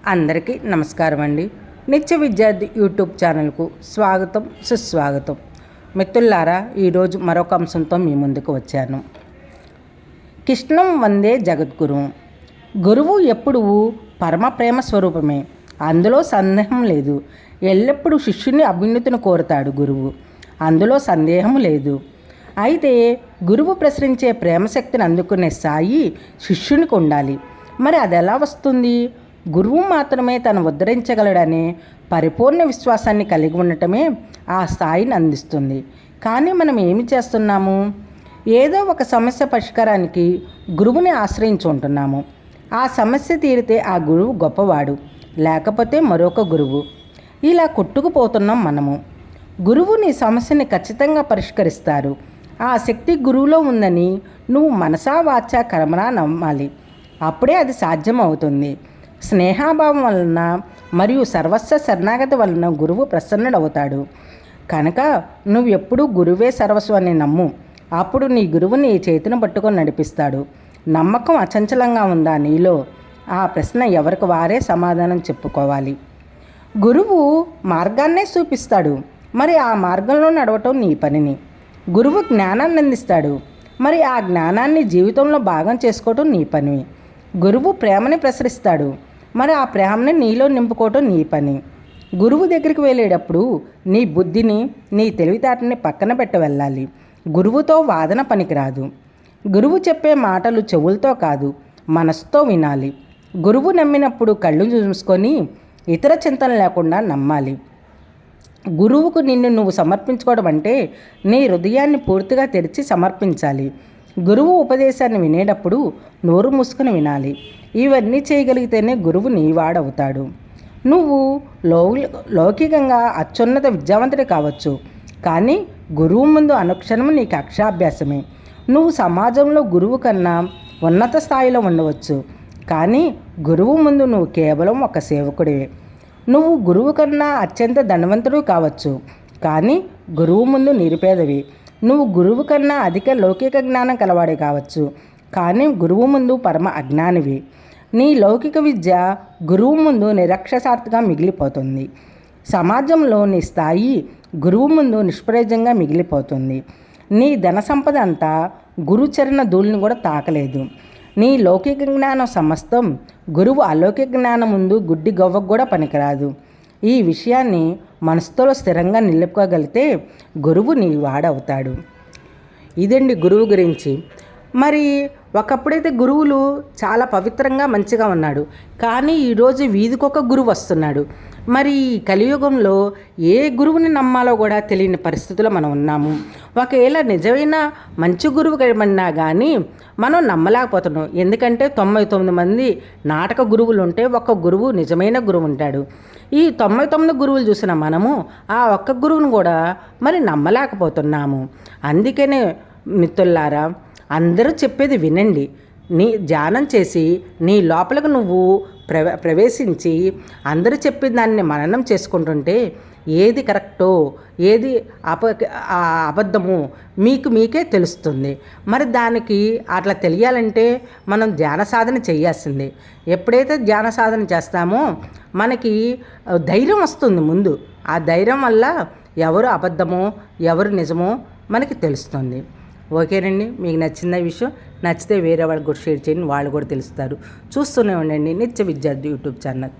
అందరికీ నమస్కారం అండి. నిత్య విద్యార్థి యూట్యూబ్ ఛానల్కు స్వాగతం, సుస్వాగతం. మిత్రులారా, ఈరోజు మరొక అంశంతో మీ ముందుకు వచ్చాను. కృష్ణం వందే జగద్గురు. గురువు ఎప్పుడూ పరమ ప్రేమ స్వరూపమే, అందులో సందేహం లేదు. ఎల్లప్పుడూ శిష్యుని అభ్యున్నతిని కోరుతాడు గురువు, అందులో సందేహం లేదు. అయితే గురువు ప్రసరించే ప్రేమశక్తిని అందుకునే స్థాయి శిష్యునికి ఉండాలి. మరి అది ఎలా వస్తుంది? గురువు మాత్రమే తను ఉద్ధరించగలడనే పరిపూర్ణ విశ్వాసాన్ని కలిగి ఉండటమే ఆ స్థాయిని అందిస్తుంది. కానీ మనం ఏమి చేస్తున్నాము? ఏదో ఒక సమస్య పరిష్కారానికి గురువుని ఆశ్రయించి ఉంటున్నాము. ఆ సమస్య తీరితే ఆ గురువు గొప్పవాడు, లేకపోతే మరొక గురువు. ఇలా కొట్టుకుపోతున్నాం మనము. గురువు నీ సమస్యని ఖచ్చితంగా పరిష్కరిస్తారు. ఆ శక్తి గురువులో ఉందని నువ్వు మనసా వాచా కర్మనా నమ్మాలి. అప్పుడే అది సాధ్యం అవుతుంది. స్నేహాభావం వలన మరియు సర్వస్వ శరణాగతి వలన గురువు ప్రసన్నుడవుతాడు. కనుక నువ్వు ఎప్పుడూ గురువే సర్వస్వం అని నమ్ము. అప్పుడు నీ గురువు నీ చేతిని పట్టుకొని నడిపిస్తాడు. నమ్మకం అచంచలంగా ఉందా నీలో? ఆ ప్రశ్న ఎవరికి వారే సమాధానం చెప్పుకోవాలి. గురువు మార్గాన్నే చూపిస్తాడు, మరి ఆ మార్గంలో నడవటం నీ పనిని. గురువు జ్ఞానాన్ని అందిస్తాడు, మరి ఆ జ్ఞానాన్ని జీవితంలో భాగం చేసుకోవటం నీ పని. గురువు ప్రేమని ప్రసరిస్తాడు, మరి ఆ ప్రేమని నీలో నింపుకోవటం నీ పని. గురువు దగ్గరికి వెళ్ళేటప్పుడు నీ బుద్ధిని, నీ తెలివితేటని పక్కన పెట్టి వెళ్ళాలి. గురువుతో వాదన పనికిరాదు. గురువు చెప్పే మాటలు చెవులతో కాదు, మనసుతో వినాలి. గురువు నమ్మినప్పుడు కళ్ళు చూసుకొని ఇతర చింతన లేకుండా నమ్మాలి. గురువుకు నిన్ను నువ్వు సమర్పించుకోవడం అంటే నీ హృదయాన్ని పూర్తిగా తెరిచి సమర్పించాలి. గురువు ఉపదేశాన్ని వినేటప్పుడు నోరు మూసుకొని వినాలి. ఇవన్నీ చేయగలిగితేనే గురువు నీవాడవుతాడు. నువ్వు లౌకికంగా అత్యున్నత విద్యావంతుడి కావచ్చు, కానీ గురువు ముందు అనుక్షణం నీకు అక్షరాభ్యాసమే. నువ్వు సమాజంలో గురువు కన్నా ఉన్నత స్థాయిలో ఉండవచ్చు, కానీ గురువు ముందు నువ్వు కేవలం ఒక సేవకుడివే. నువ్వు గురువు కన్నా అత్యంత ధనవంతుడు కావచ్చు, కానీ గురువు ముందు నిరుపేదవి. నువ్వు గురువు కన్నా అధిక లౌకిక జ్ఞానం కలవాడే కావచ్చు, కానీ గురువు ముందు పరమ అజ్ఞానివి. నీ లౌకిక విద్య గురువు ముందు నిరక్షసార్థంగా మిగిలిపోతుంది. సమాజంలో నీ స్థాయి గురువు ముందు నిష్ప్రయోజనంగా మిగిలిపోతుంది. నీ ధన సంపద అంతా గురుచరణ ధూళిని కూడా తాకలేదు. నీ లౌకిక జ్ఞానం సమస్తం గురువు అలౌకిక జ్ఞానం ముందు గుడ్డి గవ్వకు కూడా పనికిరాదు. ఈ విషయాన్ని మనసుతో స్థిరంగా నిలుపుకోగలిగితే గురువు నీ వాడవుతాడు. ఇదండి గురువు గురించి. మరి ఒకప్పుడైతే గురువులు చాలా పవిత్రంగా మంచిగా ఉన్నాడు, కానీ ఈరోజు వీధికొక గురువు వస్తున్నాడు. మరి కలియుగంలో ఏ గురువుని నమ్మాలో కూడా తెలియని పరిస్థితుల్లో మనం ఉన్నాము. ఒకవేళ నిజమైన మంచి గురువు కన్నా కానీ మనం నమ్మలేకపోతున్నాం. ఎందుకంటే 99 మంది నాటక గురువులు ఉంటే ఒక్క గురువు నిజమైన గురువు ఉంటాడు. ఈ 99 గురువులు చూసిన మనము ఆ ఒక్క గురువును కూడా మరి నమ్మలేకపోతున్నాము. అందుకనే మిత్రులారా, అందరూ చెప్పేది వినండి. నీ ధ్యానం చేసి నీ లోపలకు నువ్వు ప్రవేశించి అందరూ చెప్పిన దాన్ని మననం చేసుకుంటుంటే ఏది కరెక్టో ఏది అబద్ధమో మీకే తెలుస్తుంది. మరి దానికి అట్లా తెలియాలంటే మనం ధ్యాన సాధన చేయాల్సిందే. ఎప్పుడైతే ధ్యాన సాధన చేస్తామో మనకి ధైర్యం వస్తుంది ముందు. ఆ ధైర్యం వల్ల ఎవరు అబద్ధమో ఎవరు నిజమో మనకి తెలుస్తుంది. ఓకేనండి, మీకు నచ్చిన విషయం నచ్చితే వేరే వాళ్ళకి కూడా షేర్ చేయండి, వాళ్ళు కూడా తెలుస్తారు. చూస్తూనే ఉండండి నిత్య విద్యార్థి యూట్యూబ్ ఛానల్.